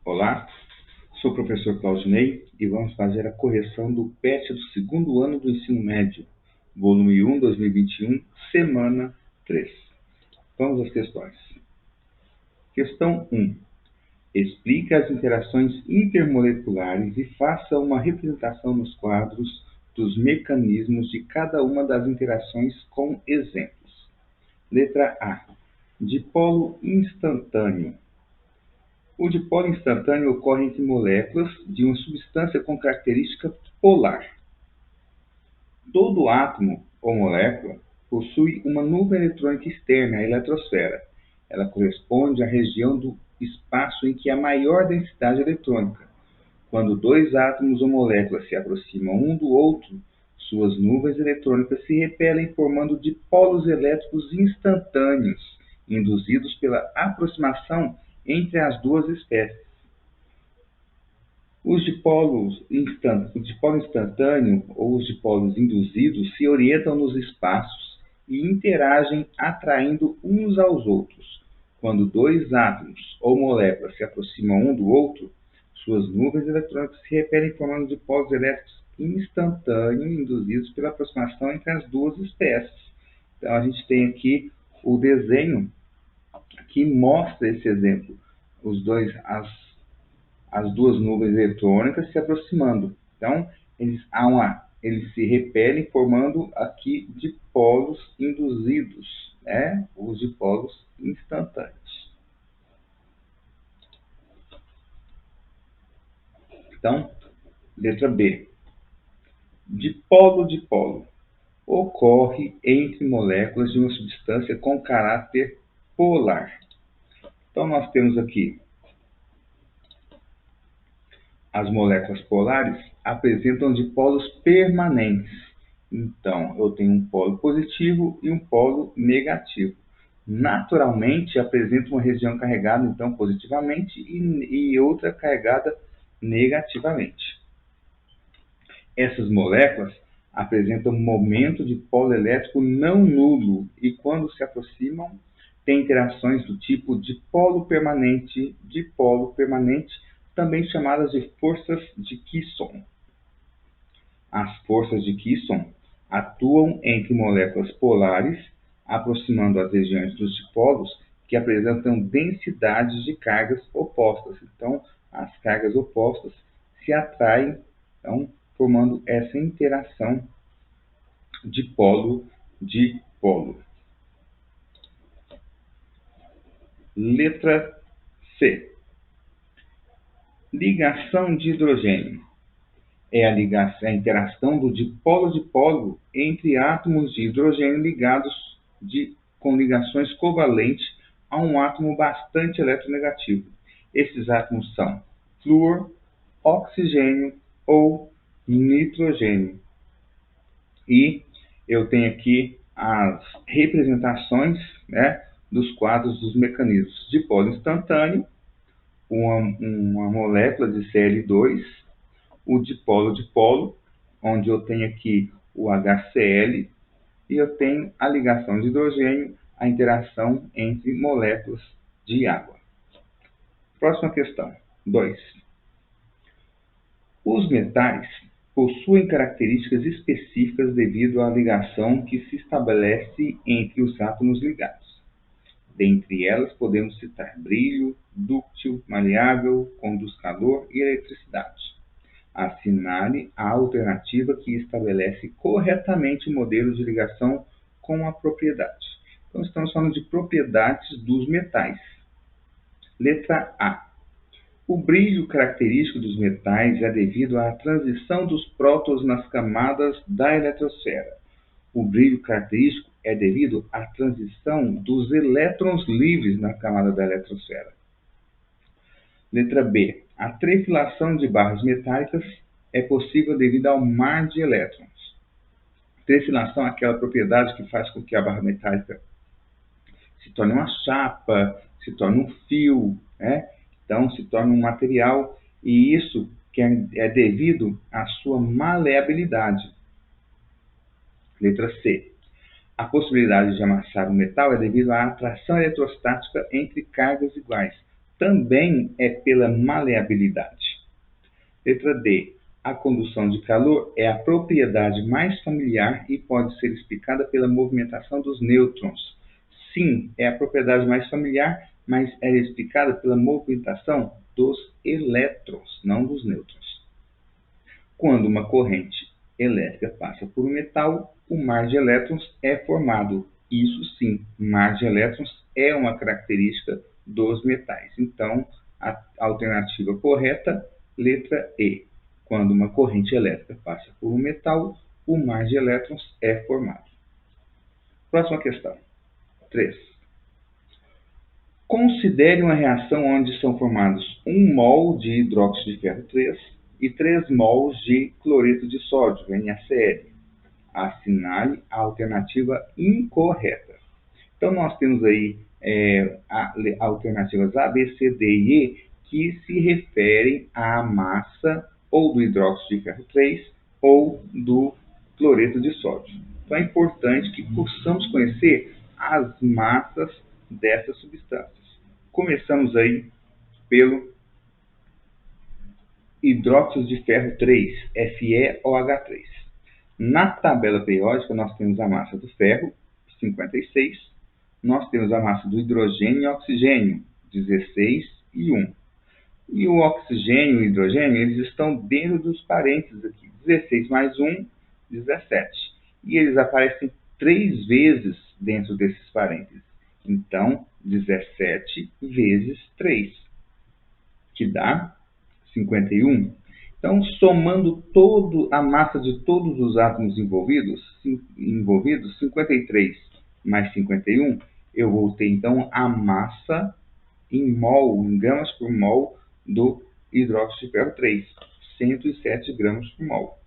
Olá, sou o professor Claudinei e vamos fazer a correção do PET do segundo ano do ensino médio, volume 1, 2021, semana 3. Vamos às questões. Questão 1. Explique as interações intermoleculares e faça uma representação nos quadros dos mecanismos de cada uma das interações com exemplos. Letra A. Dipolo instantâneo. O dipolo instantâneo ocorre entre moléculas de uma substância com característica polar. Todo átomo ou molécula possui uma nuvem eletrônica externa, a eletrosfera. Ela corresponde à região do espaço em que há maior densidade eletrônica. Quando dois átomos ou moléculas se aproximam um do outro, suas nuvens eletrônicas se repelem formando dipolos elétricos instantâneos, induzidos pela aproximação entre as duas espécies. O dipolo instantâneo ou os dipolos induzidos se orientam nos espaços e interagem atraindo uns aos outros. Quando dois átomos ou moléculas se aproximam um do outro, suas nuvens eletrônicas se repelem formando dipolos elétricos instantâneos induzidos pela aproximação entre as duas espécies. Então a gente tem aqui o desenho que mostra esse exemplo. As duas nuvens eletrônicas se aproximando. Então, eles se repelem formando aqui dipolos induzidos, né? Os dipolos instantâneos. Então, letra B. Dipolo-dipolo ocorre entre moléculas de uma substância com caráter polar. Então, nós temos aqui as moléculas polares apresentam dipolos permanentes. Então, eu tenho um polo positivo e um polo negativo. Naturalmente, apresenta uma região carregada, então, positivamente e outra carregada negativamente. Essas moléculas apresentam um momento de polo elétrico não nulo e, quando se aproximam, têm interações do tipo dipolo permanente, também chamadas de forças de Kisson. As forças de Kisson atuam entre moléculas polares, aproximando as regiões dos dipolos que apresentam densidades de cargas opostas. Então, as cargas opostas se atraem, então, formando essa interação dipolo-dipolo. Letra C. Ligação de hidrogênio. É a interação do dipolo-dipolo entre átomos de hidrogênio ligados com ligações covalentes a um átomo bastante eletronegativo. Esses átomos são flúor, oxigênio ou nitrogênio. E eu tenho aqui as representações, né, dos quadros dos mecanismos. Dipolo instantâneo, uma molécula de Cl2, o dipolo-dipolo, onde eu tenho aqui o HCl, e eu tenho a ligação de hidrogênio, a interação entre moléculas de água. Próxima questão, 2. Os metais possuem características específicas devido à ligação que se estabelece entre os átomos ligados. Dentre elas, podemos citar brilho, dúctil, maleável, conduz calor e eletricidade. Assinale a alternativa que estabelece corretamente o modelo de ligação com a propriedade. Então, estamos falando de propriedades dos metais. Letra A. O brilho característico dos metais é devido à transição dos prótons nas camadas da eletrosfera. O brilho característico é devido à transição dos elétrons livres na camada da eletrosfera. Letra B. A trefilação de barras metálicas é possível devido ao mar de elétrons. Trefilação é aquela propriedade que faz com que a barra metálica se torne uma chapa, se torne um fio, né? Então se torne um material, e isso que é devido à sua maleabilidade. Letra C. A possibilidade de amassar o metal é devido à atração eletrostática entre cargas iguais. também é pela maleabilidade. Letra D. A condução de calor é a propriedade mais familiar e pode ser explicada pela movimentação dos nêutrons. Sim, é a propriedade mais familiar, mas é explicada pela movimentação dos elétrons, não dos nêutrons. Quando uma corrente elétrica passa por um metal, o mar de elétrons é formado. Isso sim, mar de elétrons é uma característica dos metais. Então, a alternativa correta, letra E. Quando uma corrente elétrica passa por um metal, o mar de elétrons é formado. Próxima questão. 3. Considere uma reação onde são formados 1 mol de hidróxido de ferro 3 e 3 mols de cloreto de sódio, NaCl. Assinale a alternativa incorreta. Então, nós temos aí alternativas A, B, C, D e E que se referem à massa ou do hidróxido de ferro 3 ou do cloreto de sódio. Então, é importante que possamos conhecer as massas dessas substâncias. Começamos aí pelo hidróxido de ferro 3, FeOH3. Na tabela periódica, nós temos a massa do ferro, 56. Nós temos a massa do hidrogênio e oxigênio, 16 e 1. E o oxigênio e o hidrogênio, eles estão dentro dos parênteses aqui. 16 mais 1, 17. E eles aparecem 3 vezes dentro desses parênteses. Então, 17 vezes 3, que dá 51. Então, somando a massa de todos os átomos envolvidos, 53 mais 51, eu vou ter, então, a massa em mol, em gramas por mol, do hidróxido de ferro 3, 107 gramas por mol.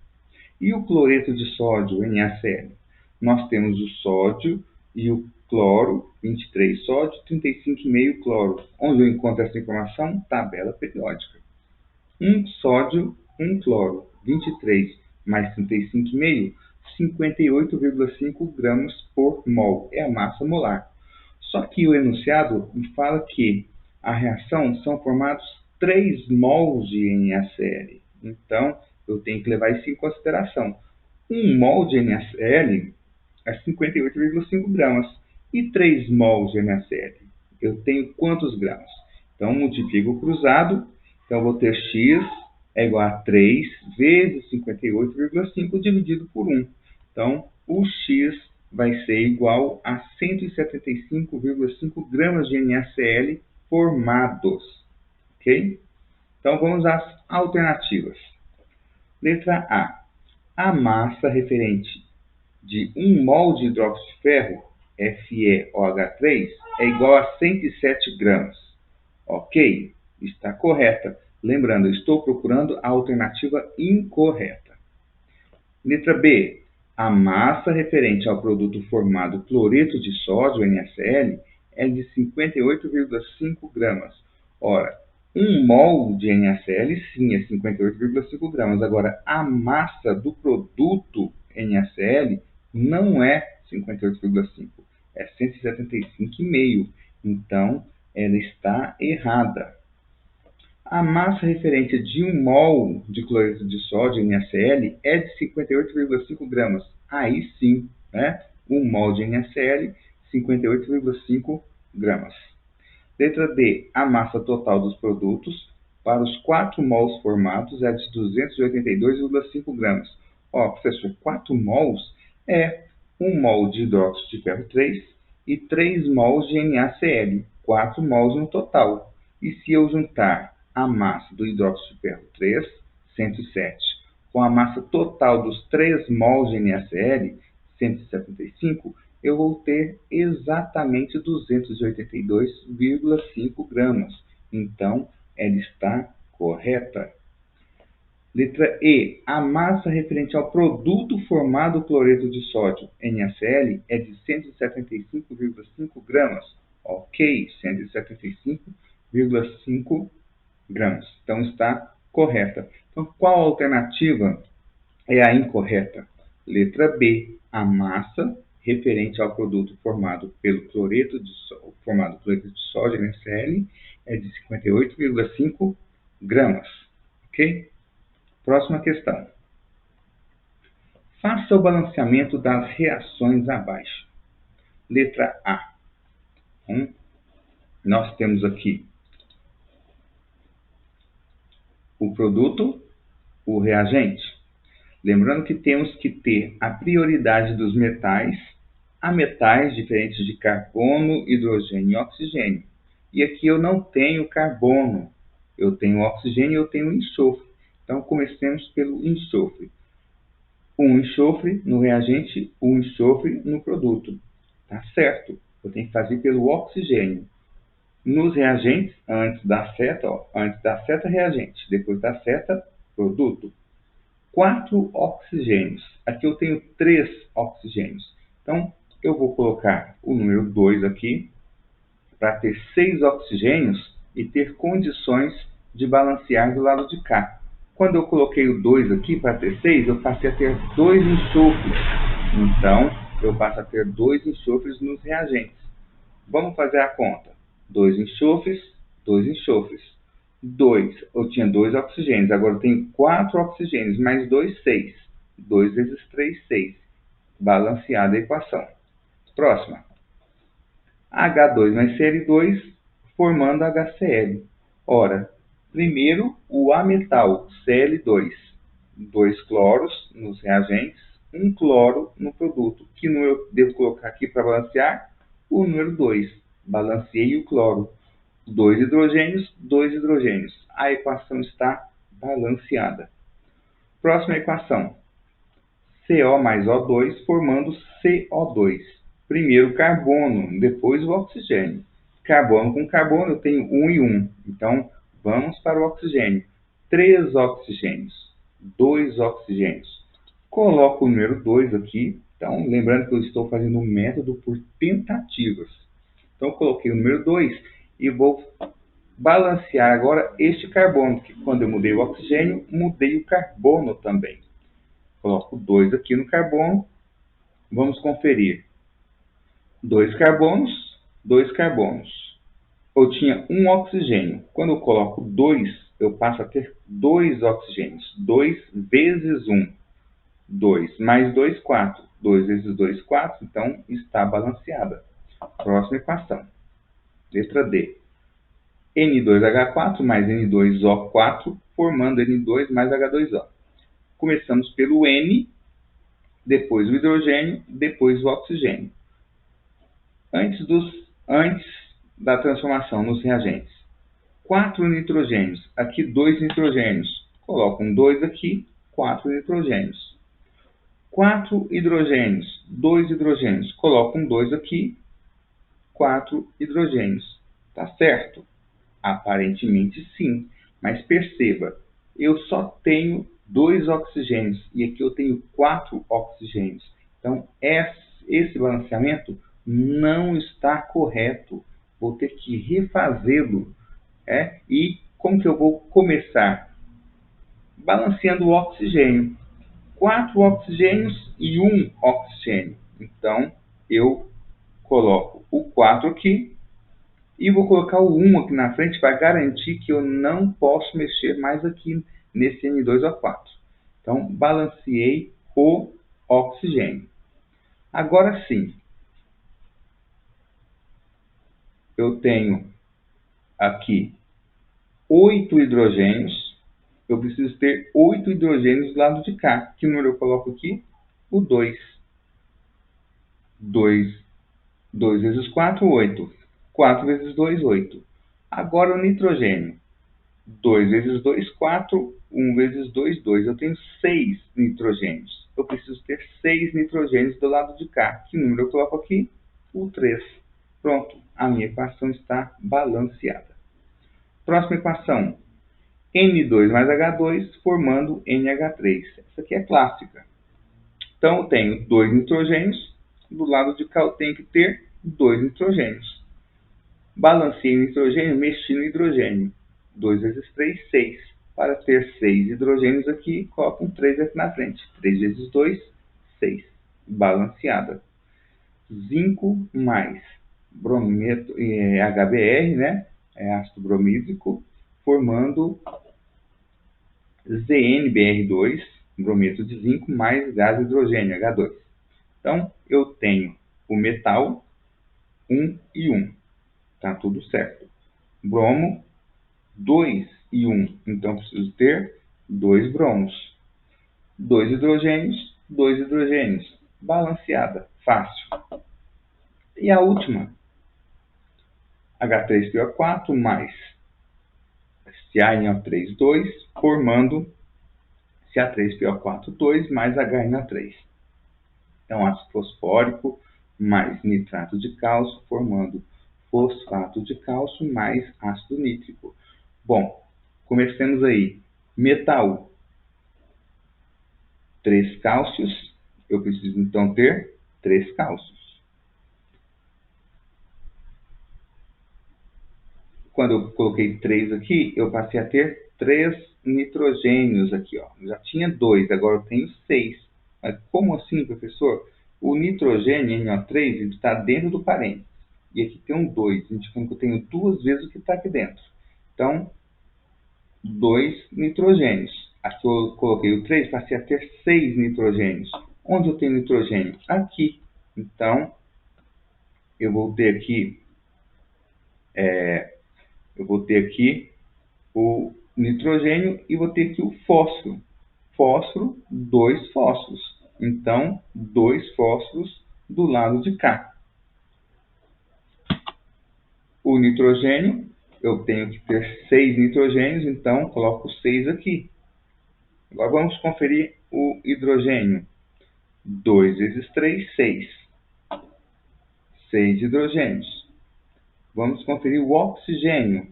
E o cloreto de sódio, NaCl? Nós temos o sódio e o cloro, 23 sódio, 35,5 cloro. Onde eu encontro essa informação? Tabela periódica. 1 sódio, 1 cloro, 23 mais 35,5, 58,5 gramas por mol. É a massa molar. Só que o enunciado me fala que a reação são formados 3 mols de NaCl. Então, eu tenho que levar isso em consideração. 1 mol de NaCl é 58,5 gramas. E 3 mols de NaCl? Eu tenho quantos gramas? Então, multiplico o cruzado. Então, eu vou ter x é igual a 3 vezes 58,5 dividido por 1. Então, o x vai ser igual a 175,5 gramas de NaCl formados. Ok? Então, vamos às alternativas. Letra A. A massa referente de 1 mol de hidróxido de ferro, FeOH3, é igual a 107 gramas. Ok? Está correta. Lembrando, eu estou procurando a alternativa incorreta. Letra B. A massa referente ao produto formado cloreto de sódio, NaCl, é de 58,5 gramas. Ora, 1 mol de NaCl, sim, é 58,5 gramas. Agora, a massa do produto NaCl não é 58,5, é 175,5. Então, ela está errada. A massa referente de 1 mol de cloreto de sódio, NaCl, é de 58,5 gramas. Aí sim, né? 1 mol de NaCl, 58,5 gramas. Letra D. A massa total dos produtos para os 4 mols formados é de 282,5 gramas. Ó, professor, 4 mols é 1 mol de hidróxido de ferro 3 e 3 mols de NaCl. 4 mols no total. E se eu juntar a massa do hidróxido de ferro 3, 107, com a massa total dos 3 mols de NaCl, 175, eu vou ter exatamente 282,5 gramas. Então, ela está correta. Letra E. A massa referente ao produto formado cloreto de sódio, NaCl, é de 175,5 gramas. Ok, 175,5 gramas. Então, está correta. Então, qual alternativa é a incorreta? Letra B. A massa referente ao produto formado pelo cloreto de sódio, NaCl, é de 58,5 gramas. Ok? Próxima questão. Faça o balanceamento das reações abaixo. Letra A. Nós temos aqui o produto, o reagente. Lembrando que temos que ter a prioridade dos metais a metais diferentes de carbono, hidrogênio e oxigênio. E aqui eu não tenho carbono, eu tenho oxigênio e eu tenho enxofre. Então, comecemos pelo enxofre. Um enxofre no reagente, um enxofre no produto. Tá certo, eu tenho que fazer pelo oxigênio. Nos reagentes, antes da seta reagente, depois da seta produto. 4 oxigênios. Aqui eu tenho 3 oxigênios. Então, eu vou colocar o número 2 aqui, para ter 6 oxigênios e ter condições de balancear do lado de cá. Quando eu coloquei o 2 aqui para ter 6, eu passei a ter 2 enxofres. Então, eu passo a ter 2 enxofres nos reagentes. Vamos fazer a conta. 2 enxofres, 2 enxofres. 2, eu tinha 2 oxigênios, agora eu tenho 4 oxigênios, mais 2, 6. 2 vezes 3, 6. Balanceada a equação. Próxima. H2 mais Cl2 formando HCl. Ora, primeiro o ametal, Cl2. 2 cloros nos reagentes, 1 cloro no produto. Que número eu devo colocar aqui para balancear? O número 2. Balanceei o cloro. 2 hidrogênios, 2 hidrogênios. A equação está balanceada. Próxima equação. CO mais O2 formando CO2. Primeiro carbono, depois o oxigênio. Carbono com carbono eu tenho 1 e 1. Então, vamos para o oxigênio. 3 oxigênios, 2 oxigênios. Coloco o número 2 aqui. Então, lembrando que eu estou fazendo um método por tentativas. Então, eu coloquei o número 2 e vou balancear agora este carbono, que quando eu mudei o oxigênio, mudei o carbono também. Coloco 2 aqui no carbono. Vamos conferir. 2 carbonos, 2 carbonos. Eu tinha 1 oxigênio. Quando eu coloco 2, eu passo a ter 2 oxigênios. 2 vezes 1. 2 mais 2, 4. 2 vezes 2, 4. Então, está balanceada. Próxima equação. Letra D. N2H4 mais N2O4, formando N2 mais H2O. Começamos pelo N, depois o hidrogênio, depois o oxigênio. Antes da transformação nos reagentes. 4 nitrogênios, aqui 2 nitrogênios. Coloco um 2 aqui, 4 nitrogênios. 4 hidrogênios, 2 hidrogênios. Coloco um 2 aqui, 4 hidrogênios. Tá certo? Aparentemente sim, mas perceba, eu só tenho 2 oxigênios e aqui eu tenho 4 oxigênios. Então, esse balanceamento não está correto. Vou ter que refazê-lo. E como que eu vou começar? Balanceando o oxigênio. 4 oxigênios e 1 oxigênio. Então, eu coloco o 4 aqui e vou colocar o 1 aqui na frente para garantir que eu não posso mexer mais aqui nesse N2O4. Então, balanceei o oxigênio. Agora sim, eu tenho aqui 8 hidrogênios. Eu preciso ter 8 hidrogênios do lado de cá. Que número eu coloco aqui? O 2. 2 vezes 4, 8. 4 vezes 2, 8. Agora o nitrogênio. 2 vezes 2, 4. 1 vezes 2, 2. Eu tenho 6 nitrogênios. Eu preciso ter 6 nitrogênios do lado de cá. Que número eu coloco aqui? O 3. Pronto. A minha equação está balanceada. Próxima equação. N2 mais H2 formando NH3. Essa aqui é clássica. Então, eu tenho 2 nitrogênios. Do lado de cá eu tenho que ter 2 nitrogênios. Balanceei o nitrogênio, mexi no hidrogênio. 2 vezes 3, 6. Para ter 6 hidrogênios aqui, coloco um 3 aqui na frente. 3 vezes 2, 6. Balanceada. Zinco mais brometo, HBr, né? é ácido bromídrico, formando ZnBr2, brometo de zinco, mais gás hidrogênio, H2. Então, eu tenho o metal 1 e 1. Tá tudo certo. Bromo 2 e 1. Então, preciso ter 2 bromos. 2 hidrogênios, 2 hidrogênios. Balanceada, fácil. E a última, H3PO4 mais CaNO3, 2, formando Ca3PO4, 2 mais HNO3. Então, ácido fosfórico mais nitrato de cálcio, formando fosfato de cálcio mais ácido nítrico. Bom, comecemos aí. Metal, 3 cálcios. Eu preciso, então, ter 3 cálcios. Quando eu coloquei 3 aqui, eu passei a ter 3 nitrogênios aqui. Ó. Já tinha 2, agora eu tenho 6. Mas como assim, professor? O nitrogênio, NO3, está dentro do parênteses. E aqui tem um 2, indicando que eu tenho 2 vezes o que está aqui dentro. Então, 2 nitrogênios. Aqui eu coloquei o 3, passei a ter 6 nitrogênios. Onde eu tenho nitrogênio? Aqui. Então, eu vou ter aqui o nitrogênio e vou ter aqui o fósforo. Fósforo, 2 fósforos. Então, 2 fósforos do lado de cá. O nitrogênio, eu tenho que ter 6 nitrogênios, então coloco 6 aqui. Agora vamos conferir o hidrogênio. 2 vezes 3, 6. 6 hidrogênios. Vamos conferir o oxigênio.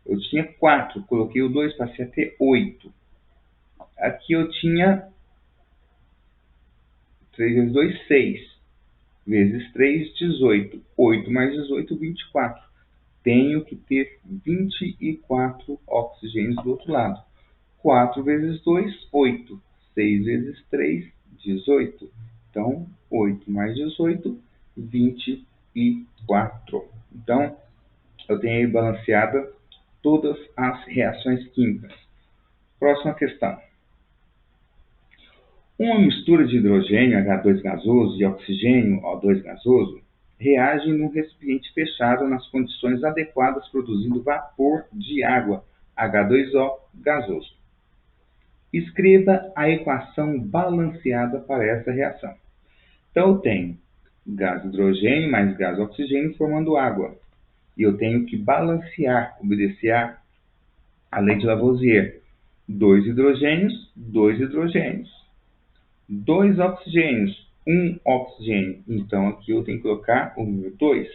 Eu tinha 4, coloquei o 2, passei a ter 8. Aqui eu tinha 3 vezes 2, 6. Vezes 3, 18. 8 mais 18, 24. Tenho que ter 24 oxigênios do outro lado. 4 vezes 2, 8. 6 vezes 3, 18. Então, 8 mais 18, 24. Então, eu tenho aí balanceada todas as reações químicas. Próxima questão. Uma mistura de hidrogênio, H2 gasoso, e oxigênio, O2 gasoso, reage num recipiente fechado nas condições adequadas, produzindo vapor de água, H2O gasoso. Escreva a equação balanceada para essa reação. Então, eu tenho gás hidrogênio mais gás oxigênio formando água. E eu tenho que balancear, obedecer a lei de Lavoisier. 2 hidrogênios, 2 hidrogênios. 2 oxigênios, 1 oxigênio. Então, aqui eu tenho que colocar o número 2.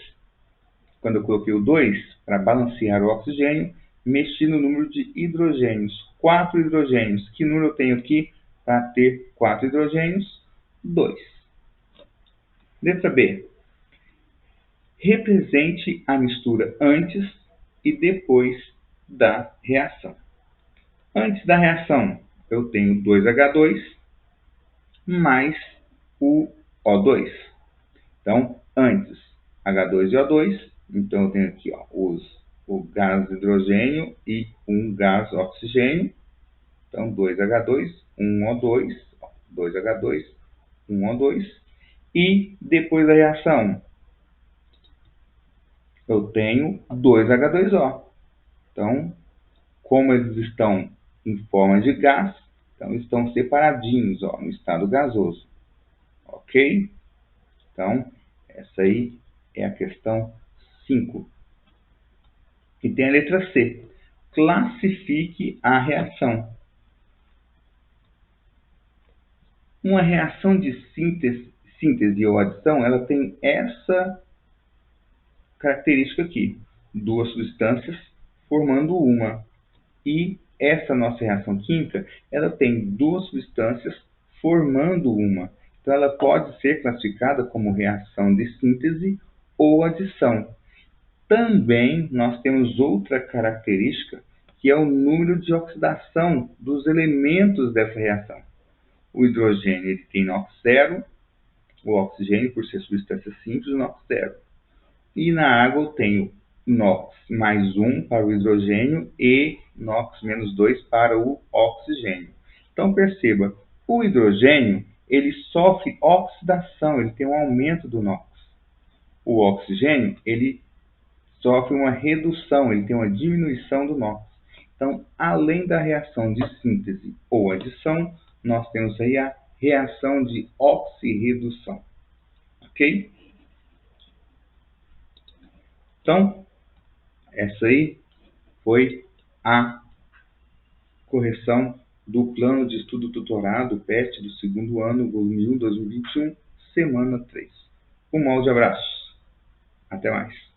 Quando eu coloquei o 2, para balancear o oxigênio, mexi no número de hidrogênios. 4 hidrogênios. Que número eu tenho aqui para ter 4 hidrogênios? 2. Letra B. Represente a mistura antes e depois da reação. Antes da reação, eu tenho 2H2 mais o O2. Então, antes, H2 e O2. Então, eu tenho aqui ó, o gás hidrogênio e um gás oxigênio. Então, 2H2, 1O2, 2H2, 1O2. E depois da reação, eu tenho 2H2O. Então, como eles estão em forma de gás, então estão separadinhos ó, no estado gasoso. Ok? Então, essa aí é a questão 5. E tem a letra C. Classifique a reação. Uma reação de síntese ou adição, ela tem essa característica aqui. 2 substâncias formando uma. E essa nossa reação química, ela tem 2 substâncias formando uma. Então, ela pode ser classificada como reação de síntese ou adição. Também nós temos outra característica, que é o número de oxidação dos elementos dessa reação. O hidrogênio ele tem NOx zero, o oxigênio, por ser substância simples, NOx zero. E na água eu tenho NOx mais 1 para o hidrogênio e NOx menos 2 para o oxigênio. Então perceba, o hidrogênio ele sofre oxidação, ele tem um aumento do NOx. O oxigênio ele sofre uma redução, ele tem uma diminuição do NOx. Então, além da reação de síntese ou adição, nós temos aí a reação de oxirredução. Ok? Então, essa aí foi a correção do plano de estudo tutorado PET do segundo ano, volume 1, 2021, semana 3. Um molde abraço. Até mais.